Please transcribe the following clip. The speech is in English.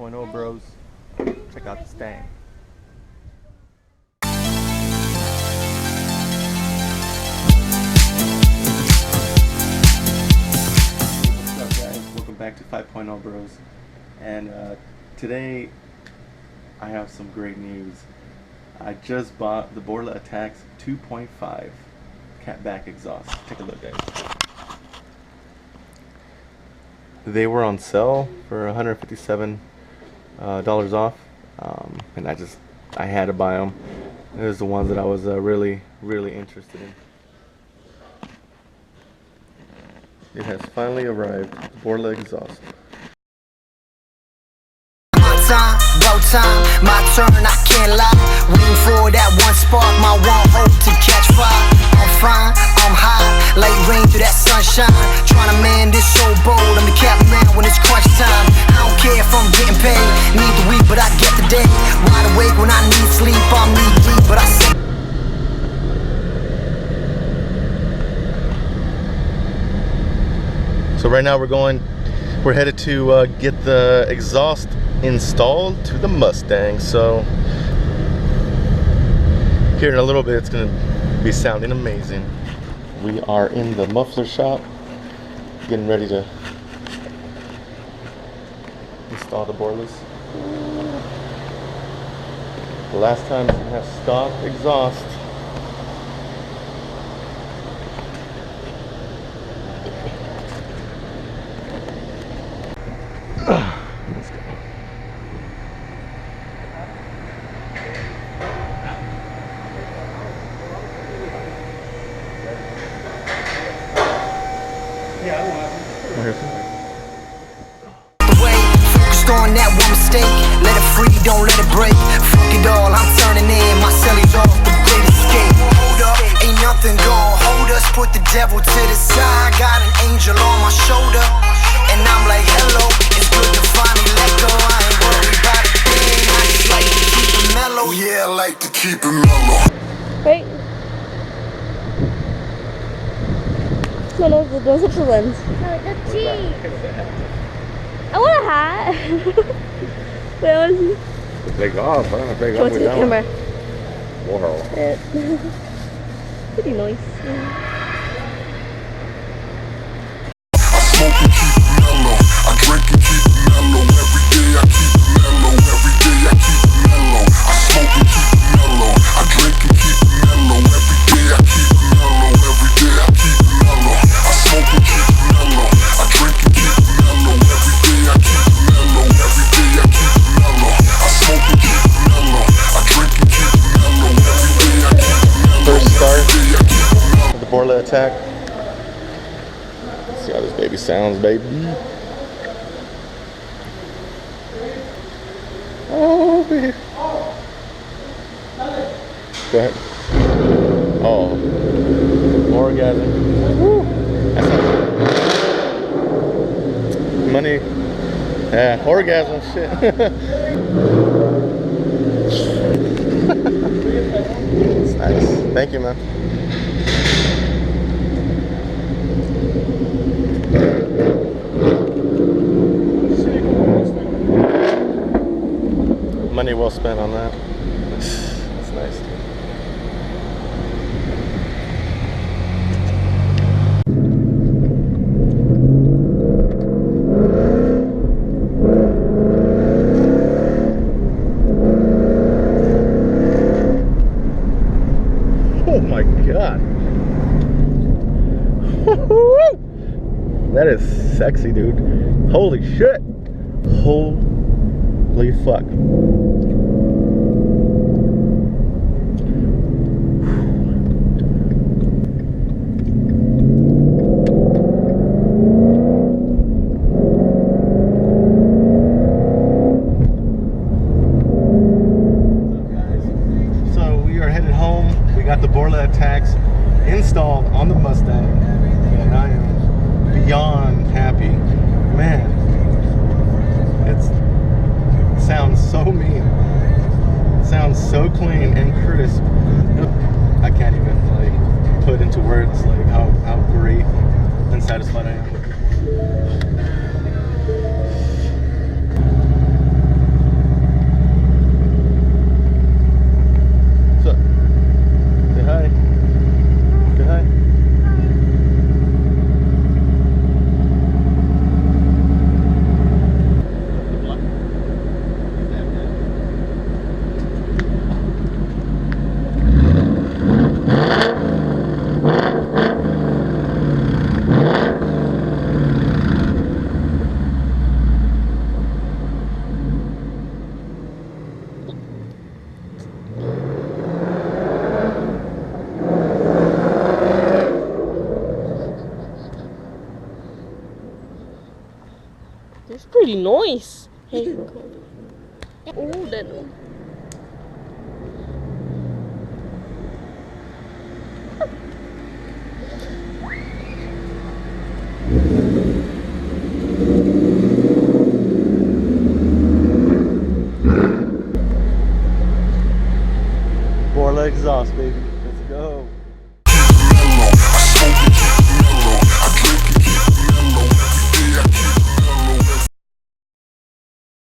5.0 bros. Check out the Stang. What's up guys? Welcome back to 5.0 bros. And today I have some great news. I just bought the Borla Exhaust 2.5 catback exhaust. Take a look guys. They were on sale for $157 off, and I had to buy them. It was the ones that I was really interested in. It has finally arrived. Borla Exhaust. Time, my turn, I can't lie. Waiting for that one spark, my one hope to catch fire. I'm fine, I'm high, like rain through that sunshine. Trying to man this so bold, I'm the captain man when it's crunch time. I don't care if I'm getting paid, need the week but I get the day. Wide awake when I need sleep, I'm knee deep but I say. So right now we're headed to get the exhaust installed to the Mustang. So here in a little bit it's gonna be sounding amazing. We are in the muffler shop getting ready to install the Borlas. The last time we have stock exhaust. Let's go. Focused on that one mistake, let it free, don't let it break. Fuck it all, I'm turning in, my cellies off, the great escape. Hold up, ain't nothing gonna hold us, put the devil to the side. Got an angel on my shoulder, and I'm like, hello, it's good to finally let go. I ain't worried about a thing, I just like to keep it mellow. Yeah, I like to keep it mellow. Wait. So those are the ones. No, the cheese. I want a hat. Wait, I want to Take off, huh? Take show off it to the down. camera. Wow. Pretty nice. I smoke and keep it mellow, I drink and keep it mellow. Every day I keep it mellow, every day I keep it mellow. I smoke and keep it mellow, I drink and keep it mellow. Every day I keep it mellow, every day I keep it mellow. I smoke and keep it mellow, I drink and keep it mellow. Every day I keep it mellow, every day I keep it mellow. I smoke and keep it mellow, I drink and keep it mellow. Every day I keep it mellow. First start with the Borla attack. See how this baby sounds, baby. Oh, baby. Go ahead. Oh, orgasm. Woo. That's not money. Yeah, orgasm shit. It's nice. Thank you, man. Money well spent on that. That's nice. Oh my god. That is sexy, dude. Holy shit. Holy fuck. So we are headed home. We got the Borla Exhaust installed on the Mustang, and I am beyond happy. Man, it sounds so mean. It sounds so clean and crisp. I can't even like put into words like how great and satisfied I am with it. really nice. Hey. Oh, that one. Borla Exhaust, baby.